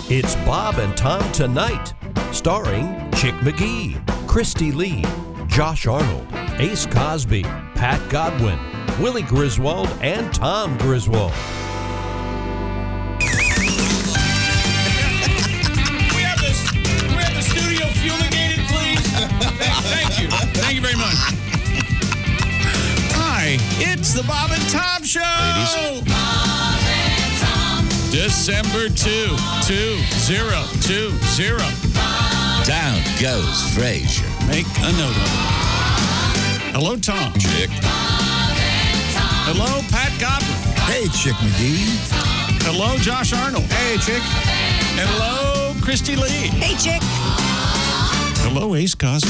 It's Bob and Tom Tonight, starring Chick McGee, Christy Lee, Josh Arnold, Ace Cosby, Pat Godwin, Willie Griswold, and Tom Griswold. We have the studio fumigated, please. Thank you. Thank you very much. Hi, it's the Bob and Tom Show. Ladies. Bob and Tom. December 2020. Down goes Frazier. Make a note of it. Hello, Tom. Chick. Hello, Pat Godwin. Hey, Chick McGee. Hello, Josh Arnold. Hey, Chick. Hello, Christy Lee. Hey, Chick. Hello, Ace Cosby.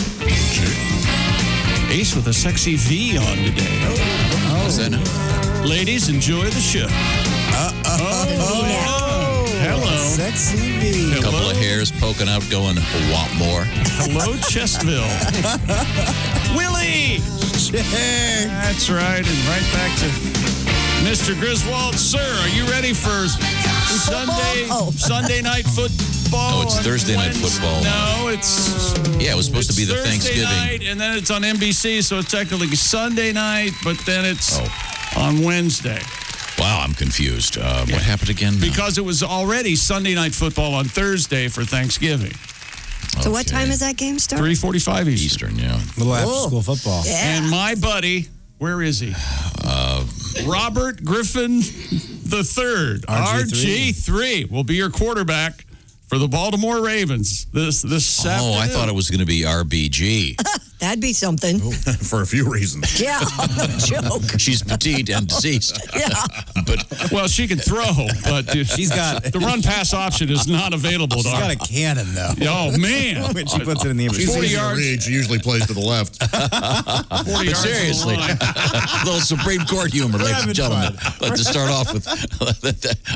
Ace with a sexy V on today. Is that now? Ladies, enjoy the show. Hello. Sexy V. A couple of hairs poking out going, want more. Hello, Chestville. Willie. That's right. And right back to Mr. Griswold. Sir, are you ready for Sunday night football? No, it's Thursday night football. No, it's... Yeah, it was supposed to be the Thursday Thanksgiving. night, and then it's on NBC, so it's technically Sunday night, but then it's on Wednesday. Wow, I'm confused. What happened again? Because it was already Sunday night football on Thursday for Thanksgiving. So what time is that game start? 3:45 Eastern, yeah. Little after-school football. Yeah. And my buddy, where is he? Robert Griffin III, RG3, will be your quarterback for the Baltimore Ravens this Saturday. Oh, I thought it was going to be RBG. That'd be something. For a few reasons. Yeah, no joke. She's petite and deceased. Yeah. But Well, she can throw, but She's got the run-pass option is not available to she's got her. a cannon, though. Oh, man. When she puts it in the image. 40 yards. She usually plays to the left. 40 yards seriously, to the line. a little Supreme Court humor, ladies and gentlemen. Let's start off with,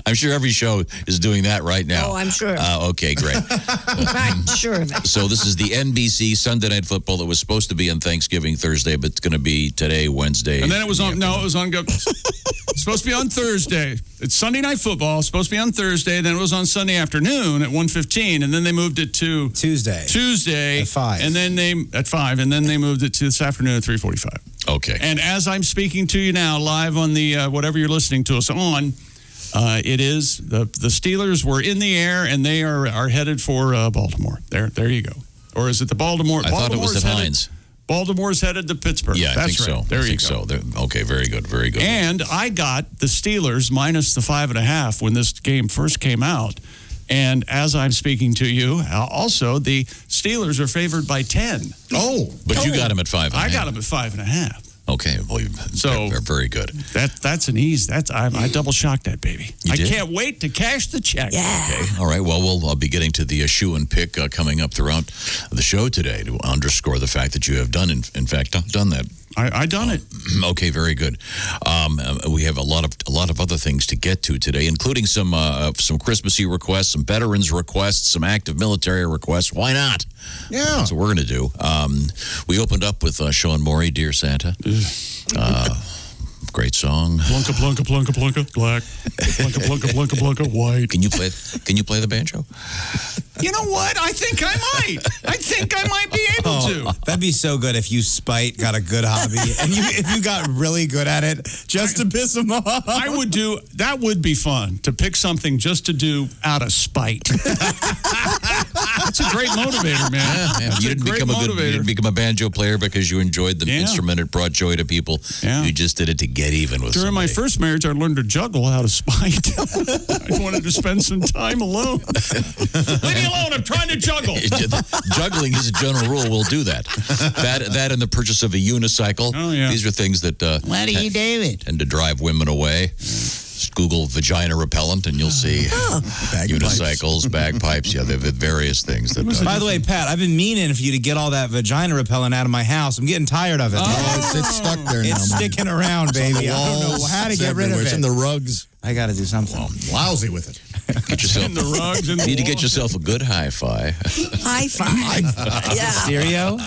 I'm sure every show is doing that right now. Oh, I'm sure. Okay, great. I'm sure of it. So this is the NBC Sunday Night Football that was supposed to be on Thanksgiving Thursday, but it's going to be today, Wednesday. And then it was on, it's supposed to be on Thursday. It's Sunday Night Football. It's supposed to be on Thursday. Then it was on Sunday afternoon at 1:15. And then they moved it to Tuesday. At 5. And then they moved it to this afternoon at 3:45. Okay. And as I'm speaking to you now, live on the whatever you're listening to us on, it is the Steelers were in the air and they are headed for Baltimore. There you go. Or is it the Baltimore? I thought it was at Heinz. Baltimore's headed to Pittsburgh. Yeah, I think right. so. There I you think go. so. Okay, very good, very good. And I got the Steelers minus the 5.5 when this game first came out. And as I'm speaking to you, also the Steelers are favored by 10. But you got them at 5.5. I got them at 5.5. Okay, well, they're very good. That's an ease. I double shocked that baby. You did? I can't wait to cash the check. Yeah. Okay, all right. Well, I'll be getting to the shoe and pick coming up throughout the show today to underscore the fact that you have done, in fact, done that. I done it. Okay, very good. We have a lot of other things to get to today, including some Christmassy requests, some veterans requests, some active military requests. Why not? Yeah. That's what we're going to do. We opened up with Sean Morey, Dear Santa. Great song. Plunka, plunka, plunka, plunka, black. Plunka, plunka, plunka, plunka, white. Can you play the banjo? You know what? I think I might. I think I might be able to. That'd be so good if you spite got a good hobby and if you got really good at it just to piss them off. That would be fun to pick something just to do out of spite. That's a great motivator, man. Yeah, you didn't become a banjo player because you enjoyed the instrument. It brought joy to people. Yeah. You just did it to get even with During my somebody. first marriage, I learned to juggle out of spite. I wanted to spend some time alone. Leave me alone. I'm trying to juggle. Juggling is a general rule. We'll do that. That and the purchase of a unicycle. Oh, yeah. These are things that What are you doing? tend to drive women away. Just Google vagina repellent and you'll see unicycles, bagpipes. Yeah, they've various things. By the way, Pat, I've been meaning for you to get all that vagina repellent out of my house. I'm getting tired of it. It's stuck there now. It's sticking around, baby. I don't know how to get rid of It's it. in the rugs. I got to do something. Lousy with it. Get yourself, In the rugs and you need to the get walls. yourself a good hi-fi. High five. Yeah. Stereo?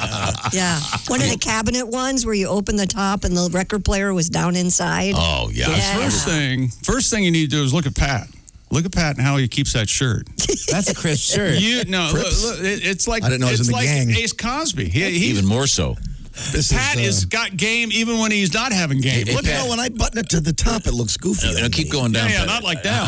Yeah. One of the cabinet ones where you open the top and the record player was down inside. Oh, yeah. Yeah. First thing you need to do is look at Pat. Look at Pat and how he keeps that shirt. That's a crisp shirt. Look, it's like I didn't know it was it's in the like gang. Ace Cosby. He Even more so. Pat is got game even when he's not having game. Hey, Look Pat, at when I button it to the top, it looks goofy. Keep going down. Yeah, Pat. not like that.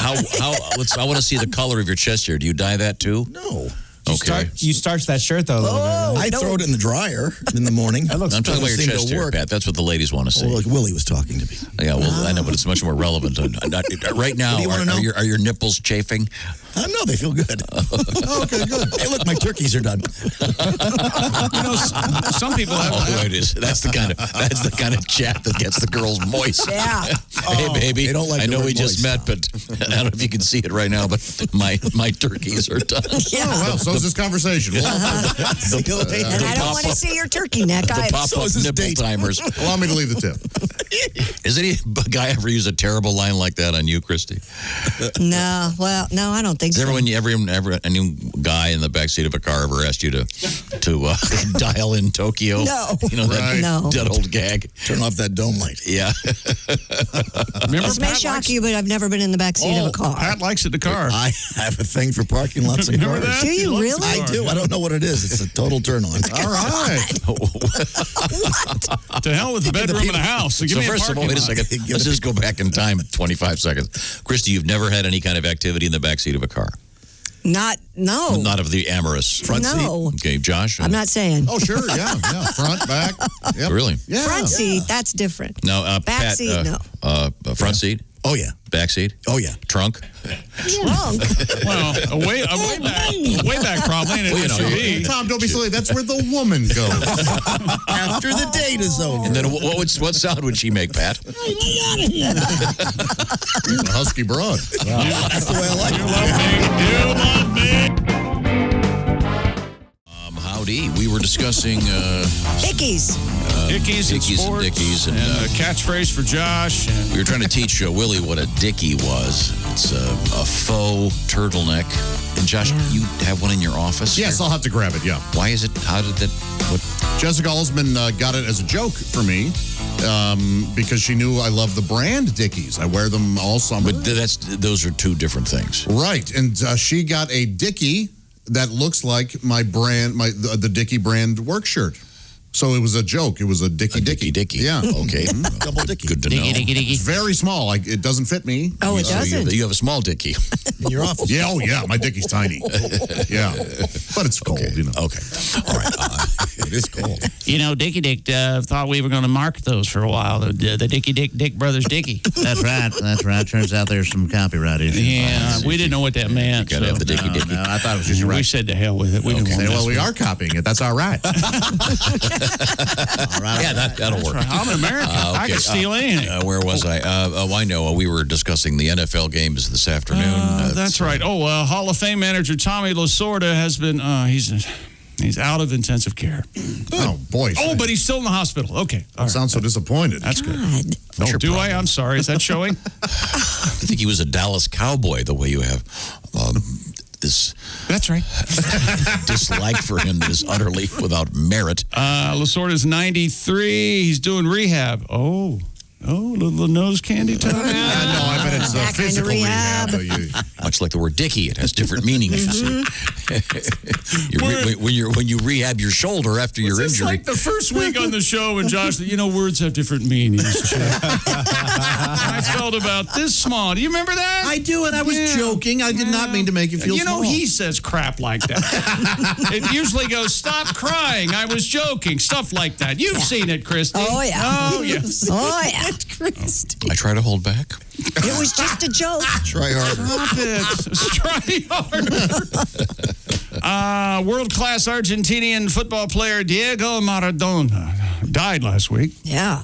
I want to see the color of your chest here. Do you dye that too? No. Okay. You starch that shirt, though, a little bit. I throw it in the dryer in the morning. I'm talking about your chest hair, Pat. That's what the ladies want to see. Like Willie was talking to me. Yeah, well, I know, but it's much more relevant. Right now, What do you wanna know? are your nipples chafing? No, they feel good. Okay, good. Hey, look, my turkeys are done. some people have. Oh, it is. That's the kind of chat that gets the girls moist. Yeah. Hey, baby. They don't like I the know word we just moist. met, but I don't know if you can see it right now, but my turkeys are done. Yeah. Oh, well, so is this conversation. And I don't want to see your turkey neck The either. pop-up nipple timers. Allow me to leave the tip. Has any guy ever used a terrible line like that on you, Christy? No, well, no, I don't think Has so. any guy in the backseat of a car ever asked you to dial in Tokyo? No. You know that Right. No. dead old gag? Turn off that dome light. Yeah. Remember, This may Pat shock likes, you, but I've never been in the backseat of a car. Pat likes it, the car. I have a thing for parking lots and Remember cars. that? Do you He loves really? the I car. do. I don't know what it is. It's a total turn on. All right. To hell with the bedroom and the house. So give So me a first of all, parking wait a lot. second. Let's just go back in time 25 seconds. Christy, you've never had any kind of activity in the backseat of a car? No. Not of the amorous front No. seat? Okay, Josh? I'm not saying. Oh, sure. Yeah. Front, back. Yep. Really? Yeah. Front seat, that's different. No, Back Pat, seat, no. front seat? Oh, yeah. Back seat? Oh, yeah. Trunk? Trunk. Well, a way back probably, and it Well, you know, SUV. Tom, don't be silly. That's where the woman goes. After the date is over. And then what sound would she make, Pat? A husky broad. That's the way I like it. You love me. Howdy. We were discussing Dickies. Dickies and Dickies and sports. Dickies and, a catchphrase for Josh. And we were trying to teach Willie what a dicky was. It's a faux turtleneck. And Josh, you have one in your office? Yes, I'll have to grab it, yeah. Why is it? How did that? What? Jessica Alsman got it as a joke for me because she knew I love the brand Dickies. I wear them all summer. But those are two different things. Right, and she got a Dickie that looks like my brand, the Dickie brand work shirt. So it was a joke. It was a Dickie. Yeah. Okay. Double Dickie. Good to know. It's very small. It doesn't fit me. Oh, it So doesn't. you have a small dicky. In your office. Yeah, oh yeah. My Dickie's tiny. Yeah. But it's cold, you know. Okay. All right. It is cold. You know, Dicky Dick thought we were going to market those for a while. The Dicky Dick Brothers Dicky. That's right. That's right. Turns out there's some copyright issues. yeah, we didn't know what that meant. You gotta have the so dicky dicky. No, I thought it was just we said to hell with it. We didn't want to Well, mess we with are copying it. That's all right. all right. Yeah, that'll work. it. I'm an American. I okay. can steal anything. Where was I? I know. We were discussing the NFL games this afternoon. That's right. Hall of Fame manager Tommy Lasorda has been, he's out of intensive care. Oh, boy. But he's still in the hospital. Okay. All right. Sounds so disappointed. That's good. God. What's your Do problem? I? I'm sorry. Is that showing? I think he was a Dallas Cowboy, the way you have this That's right. dislike for him that is utterly without merit. Lasorda's 93. He's doing rehab. Oh, little nose candy time. No, I bet it's That kind of physical rehab. rehab. Much like the word dicky, it has different meanings. You see. When you rehab your shoulder after your It's injury. like the first week on the show, and Josh, words have different meanings. Chip. I felt about this small. Do you remember that? I do, and I was joking. I did not mean to make you feel small. He says crap like that. It usually goes, stop crying. I was joking. Stuff like that. You've seen it, Christy. Oh, yeah. Oh, yes. Oh, yeah. I try to hold back. It was just a joke. Try harder. Stop it. Try harder. World-class Argentinian football player Diego Maradona died last week. Yeah.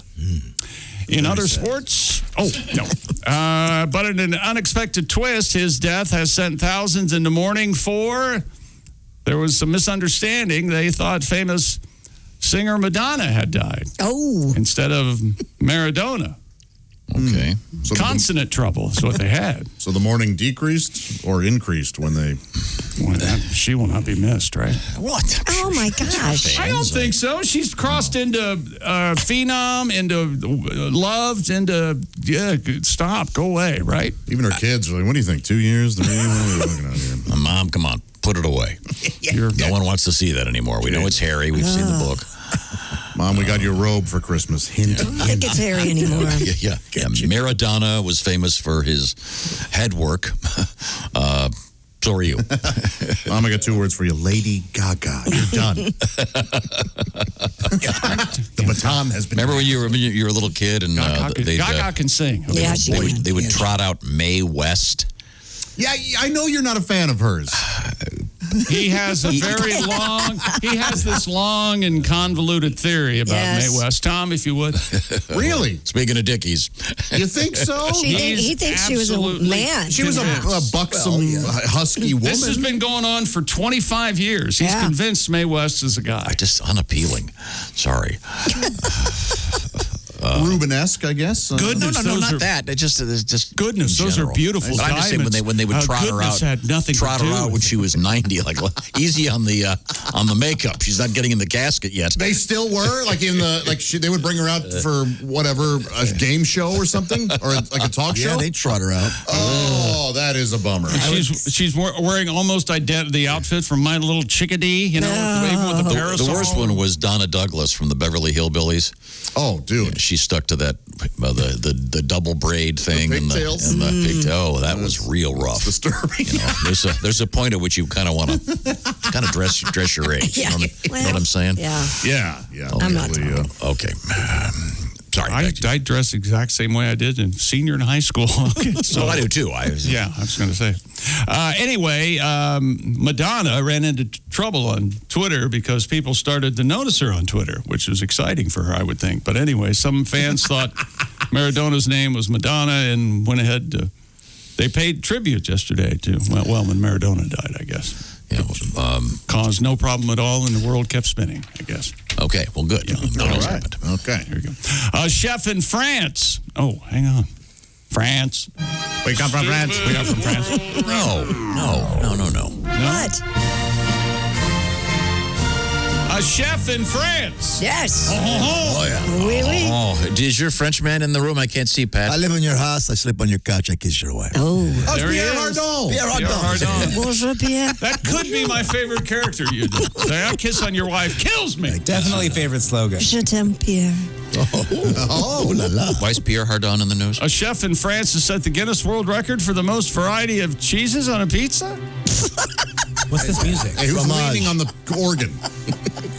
In other sports, but in an unexpected twist, his death has sent thousands into mourning for, there was some misunderstanding. They thought famous singer Madonna had died Oh. instead of Maradona. Okay. So Consonant trouble is what they had. So the mourning decreased or increased when they Well, she will not be missed, right? What? Oh my gosh. I don't think so. She's crossed into phenom, into loved, into stop, go away, right? Even her kids are like, what do you think? 2 years? 3? What are we looking at here? Mom, come on, put it away. No one wants to see that anymore. We know it's Harry. We've seen the book. Mom, we got you a robe for Christmas. Hint. I don't think it's Harry anymore. Yeah. Maradona was famous for his head work. So are you. Mom, I got 2 words for you. Lady Gaga. You're done. The baton has been. Remember when you were a little kid and Gaga can sing. Okay. Yeah, she can. they would trot out Mae West. Yeah, I know you're not a fan of hers. He has this long and convoluted theory about Yes. Mae West. Tom, if you would. Really? Speaking of Dickies. You think so? He thinks she was a absolutely man. She was a buxom, husky woman. This has been going on for 25 years. He's Yeah. convinced Mae West is a guy. Just unappealing. Sorry. Rubenesque, I guess. Goodness, No, those not are, that. It's just goodness, in those are general. beautiful But I'm just saying diamonds. when they would trot her goodness out, had nothing trot to her do out with when she was 90. Like easy on the makeup. She's not getting in the casket yet. They still were like in the they would bring her out for whatever a game show or something or like a talk show. Yeah, they trot her out. Oh, that is a bummer. She's wearing almost the outfit from My Little Chickadee, you know, with the parasol. The worst one was Donna Douglas from the Beverly Hillbillies. Oh, dude. She stuck to that the double braid thing The and pigtails. the pigtail. Oh, that was real rough. Disturbing. You know, there's a point at which you kind of want to kind of dress your age. You know what I'm saying? Yeah. Yeah. I'm not Okay. Sorry. I dress the exact same way I did in senior in high school. Okay, So I do too. I was going to say. Anyway, Madonna ran into trouble on Twitter because people started to notice her on Twitter, which was exciting for her, I would think. But anyway, some fans thought Maradona's name was Madonna and went ahead to. They paid tribute yesterday to when Maradona died, I guess. Yeah, caused no problem at all, and the world kept spinning, I guess. Okay, well, good. All right. Okay. There you go. A chef in France. Oh, hang on. France. We come from France. We are from France. No. What? A chef in France. Yes. Oh, yeah. Oui, oui. Oh, is your French man in the room? I can't see, Pat. I live in your house. I sleep on your couch. I kiss your wife. Oh. There he Pierre is. Hardon. Pierre Pierre Hardon. Bonjour, Pierre. That could be my favorite character you do. Say, I kiss on your wife. Kills me. Definitely favorite slogan. Je t'aime, Pierre. Oh, la la. Why is Pierre Hardon in the news? A chef in France has set the Guinness World Record for the most variety of cheeses on a pizza. What's this music? Hey, who's Fromage. leaning on the organ?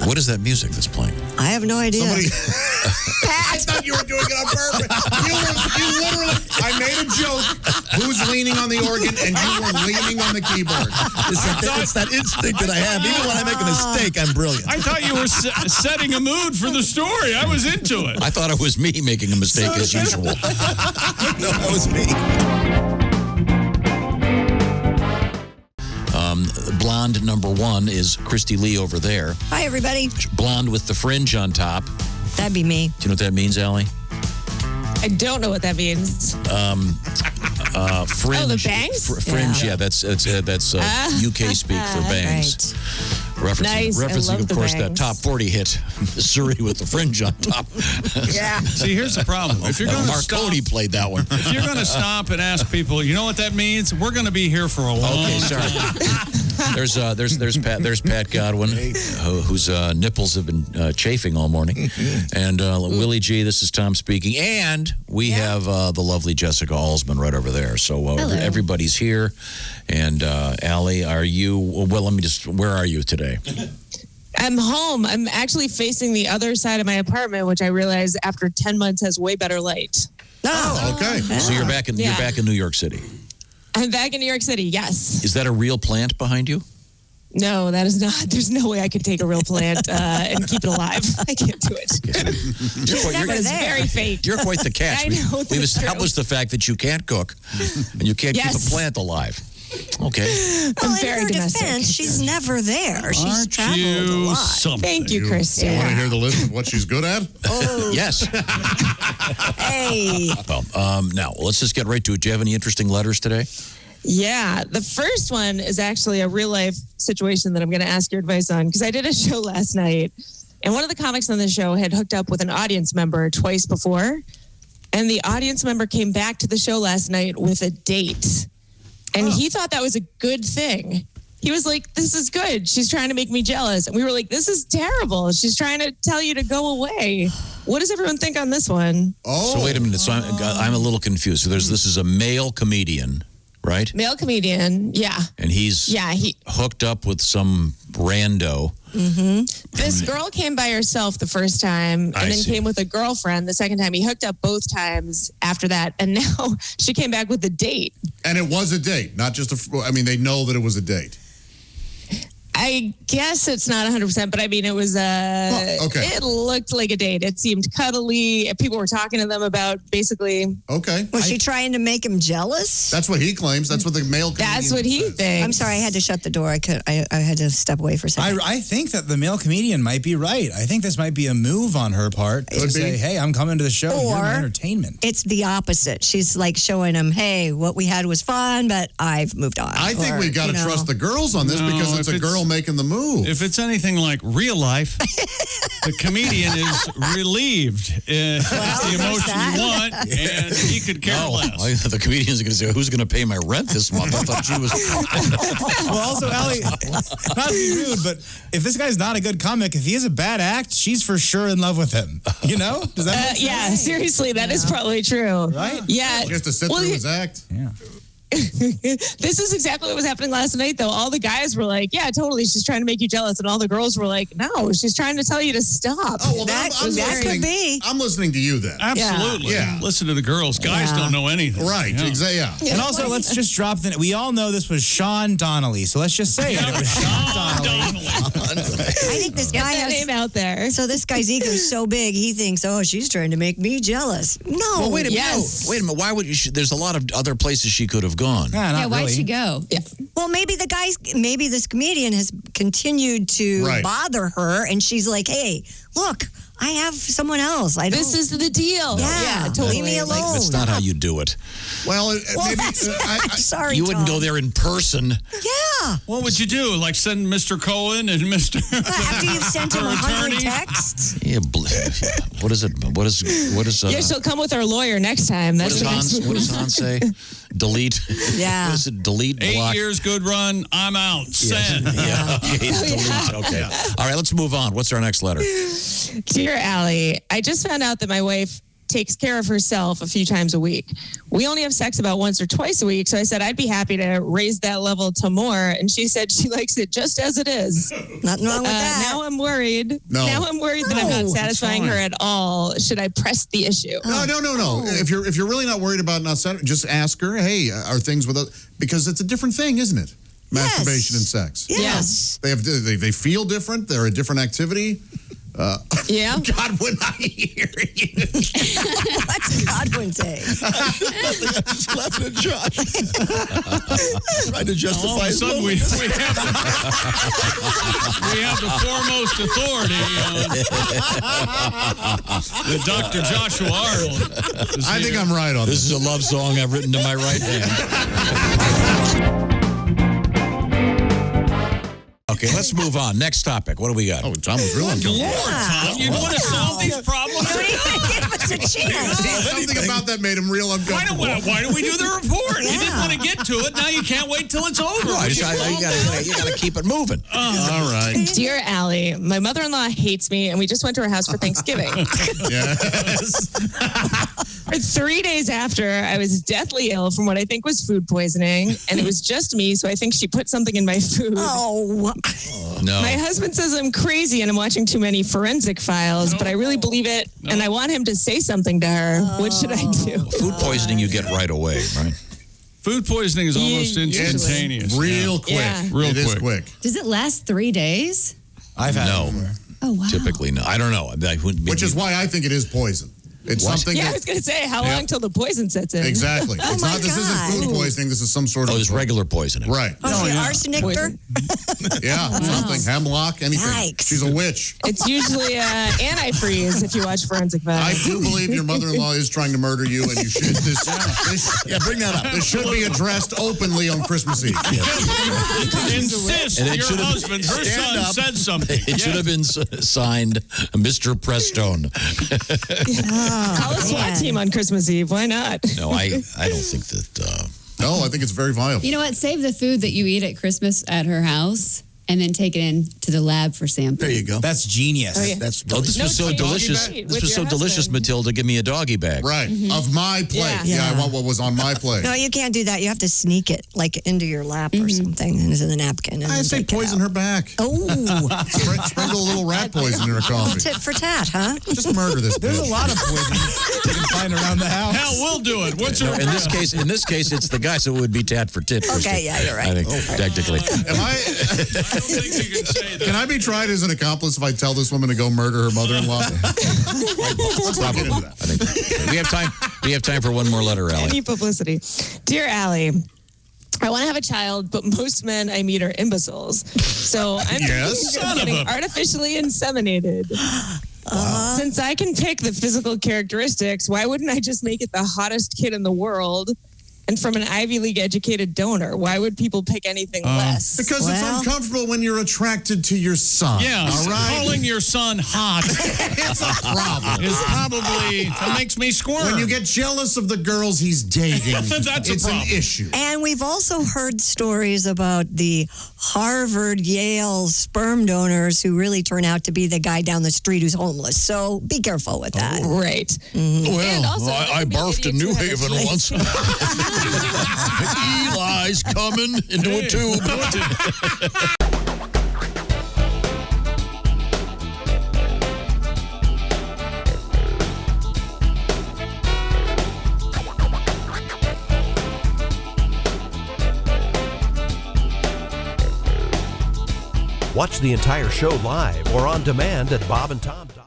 What is that music that's playing? I have no idea. I thought you were doing it on purpose. You literally, I made a joke. Who's leaning on the organ? And you were leaning on the keyboard. It's that instinct that I have. Even when I make a mistake, I'm brilliant. I thought you were setting a mood for the story. I was into it. I thought it was me making a mistake as usual. No, that was me. Blonde number 1 is Christy Lee over there. Hi, everybody. Blonde with the fringe on top. That'd be me. Do you know what that means, Allie? I don't know what that means. Fringe. Oh, the bangs? Fringe, yeah. That's UK speak for bangs. Referencing, Nice. I referencing love of the course, that bangs. top 40 hit, Missouri with the fringe on top. Yeah. See, here's the problem. If you're going to Marconi played that one. If you're going to stop and ask people, you know what that means? We're going to be here for a long Okay, sorry. There's Pat Godwin, whose nipples have been chafing all morning, and Willie G. This is Tom speaking, and we have the lovely Jessica Alsman right over there. So everybody's here, and Allie, are you? Well, let me just. Where are you today? I'm home. I'm actually facing the other side of my apartment, which I realized after 10 months has way better light. Oh, Okay. So you're back in New York City. I'm back in New York City, yes. Is that a real plant behind you? No, that is not. There's no way I could take a real plant and keep it alive. I can't do it. never It's there. very fake. You're quite the catch. I know, We've that's established the fact that you can't cook and you can't keep Yes. a plant alive. Okay. Well, in very her domestic. defense, she's never there. She's Aren't traveled a you lot. something? Thank you, Christy. Want to hear the list of what she's good at? Oh, Yes. hey. Well, now let's just get right to it. Do you have any interesting letters today? Yeah, the first one is actually a real life situation that I'm going to ask your advice on because I did a show last night and one of the comics on the show had hooked up with an audience member twice before. And the audience member came back to the show last night with a date. And he thought that was a good thing. He was like, this is good. She's trying to make me jealous. And we were like, this is terrible. She's trying to tell you to go away. What does everyone think on this one? So wait a minute. So I'm a little confused. So this is a male comedian, right? Male comedian, yeah. And he's hooked up with some rando. This girl came by herself the first time and then came with a girlfriend the second time. He hooked up both times after that. And now she came back with a date. And it was a date, not just they know that it was a date. I guess it's not 100%, but I mean, it was it looked like a date. It seemed cuddly. People were talking to them about basically. Okay. Was she trying to make him jealous? That's what he claims. That's what the male comedian That's what he says. thinks. I'm sorry, I had to shut the door. I had to step away for a second. I think that the male comedian might be right. I think this might be a move on her part to say, hey, I'm coming to the show. You're my entertainment. It's the opposite. She's like showing him, hey, what we had was fun, but I've moved on. I think we got to trust the girls on this because it's a girl making the move. If it's anything like real life, the comedian is relieved. It's the emotion you want, and he could care less. The comedian's going to say, who's going to pay my rent this month? I thought she was... Well, also, Allie, not to be rude, but if this guy's not a good comic, if he has a bad act, she's for sure in love with him. You know? Does that make sense? Yeah, seriously, that is probably true. Right? Yeah. He has to sit through his act. Yeah. This is exactly what was happening last night, though. All the guys were like, yeah, totally. She's trying to make you jealous. And all the girls were like, no, she's trying to tell you to stop. Oh, well, That could be. I'm listening to you then. Absolutely. Yeah. Listen to the girls. Guys don't know anything. Right. Yeah. Exactly. And also, let's just drop we all know this was Sean Donnelly, so let's just say it was Sean Donnelly. I think this guy that name out there. So this guy's ego is so big, he thinks, oh, she's trying to make me jealous. No. Well, wait a minute. Yes. No, wait a minute. Why would you? There's a lot of other places she could have gone. Not why'd really. she go? Yeah. Well, maybe this comedian has continued to bother her, and she's like, hey, look, I have someone else. This is the deal. Yeah, totally. leave me alone. That's not how you do it. Well, maybe sorry, you wouldn't Tom. go there in person. Yeah. What would you do? Like send Mr. Cohen and Mr. After you've sent him 100 texts? Yeah. What is it? What is? Yeah, she'll come with our lawyer next time. What does Hans say? Delete. Yeah. What is it? Delete. 8 Block. years, good run. I'm out. Send. Yeah. Okay. Delete. Okay. All right. Let's move on. What's our next letter? Dear Allie, I just found out that my wife takes care of herself a few times a week. We only have sex about once or twice a week, so I said I'd be happy to raise that level to more, and she said she likes it just as it is. Nothing wrong with that. Now I'm worried. No. Now I'm worried that I'm not satisfying her at all. Should I press the issue? No. If you're really not worried about not satisfying, just ask her. Hey, are things because it's a different thing, isn't it? Masturbation and sex. Yes. They feel different. They're a different activity. Yeah. God, when I hear you. What's Godwin say? I just laughing at Josh. Trying to All justify of a his sudden, we have the foremost authority, the Dr. Joshua Arnold. I think I'm right on This this. is a love song I've written to my right hand. Okay, let's move on. Next topic. What do we got? Oh, Tom was real uncomfortable. You want to solve these problems? Give us a chance. Something about that made him real uncomfortable. Why don't we do the report? You didn't want to get to it. Now you can't wait till it's over. You got to keep it moving. All right. Dear Allie, my mother-in-law hates me, and we just went to her house for Thanksgiving. Yes. 3 days after, I was deathly ill from what I think was food poisoning, and it was just me, so I think she put something in my food. Oh. No. My husband says I'm crazy and I'm watching too many forensic files, but I really believe it, and I want him to say something to her. What should I do? Food poisoning you get right away, right? Food poisoning is almost instantaneous. Real quick. Yeah. Real It is quick. quick. Does it last 3 days? I've had No. it before. Oh, wow. Typically, no. I don't know. Which is why I think it is poison. It's something Yeah, I that, was going to say, how long till the poison sets in? exactly. Oh it's my not. This isn't God. food poisoning. This is some sort of Oh, it's regular poisoning. right. Oh, she arsenic her? Yeah, something hemlock, anything. Yikes. She's a witch. It's usually antifreeze if you watch Forensic I Files. do believe your mother-in-law is trying to murder you, and you should. Bring that up. This should be addressed openly on Christmas Eve. Insist And it your should have- husband, her Stand son, up. said something. It should have been signed Mr. Prestone. Call a SWAT team on Christmas Eve. Why not? No, I don't think that. No, I think it's very viable. You know what? Save the food that you eat at Christmas at her house and then take it in to the lab for sampling. There you go. That's genius. Oh, yeah. This was so change delicious. doggy bag This with was so your delicious, husband. Matilda. Give me a doggy bag. Right. Of my plate. Yeah. I want what was on my plate. No, you can't do that. You have to sneak it like into your lap or something into the napkin. And I then say take it poison out. her back. Oh, Sprinkle a little rat poison in her coffee. tit for tat, huh? Just murder this There's bitch. a lot of poisons you can find around the house. Hell, we'll do it. What's your In this case, it's the guy, so it would be tat for tit. Okay, yeah, you're right. I think technically. Am I? I don't think you can say that. Can I be tried as an accomplice if I tell this woman to go murder her mother-in-law? Let's not get into that. I think we have time. We have time for one more letter, Allie. Any publicity. Dear Allie, I want to have a child, but most men I meet are imbeciles. So I'm Yes. thinking of getting artificially inseminated. Since I can pick the physical characteristics, why wouldn't I just make it the hottest kid in the world and from an Ivy League educated donor? Why would people pick anything less? Because it's Well- uncomfortable when you're attracted to your son. Yeah, All right? calling your son hot It's a problem. is probably, that makes me squirm. When you get jealous of the girls he's dating, That's a it's an problem. issue. And we've also heard stories about the Harvard, Yale sperm donors who really turn out to be the guy down the street who's homeless. So be careful with that. Right. Well, And also, I there could be barfed in idiots New who have Haven a- once. Eli's coming into a tube. Watch the entire show live or on demand at bobandtom.com.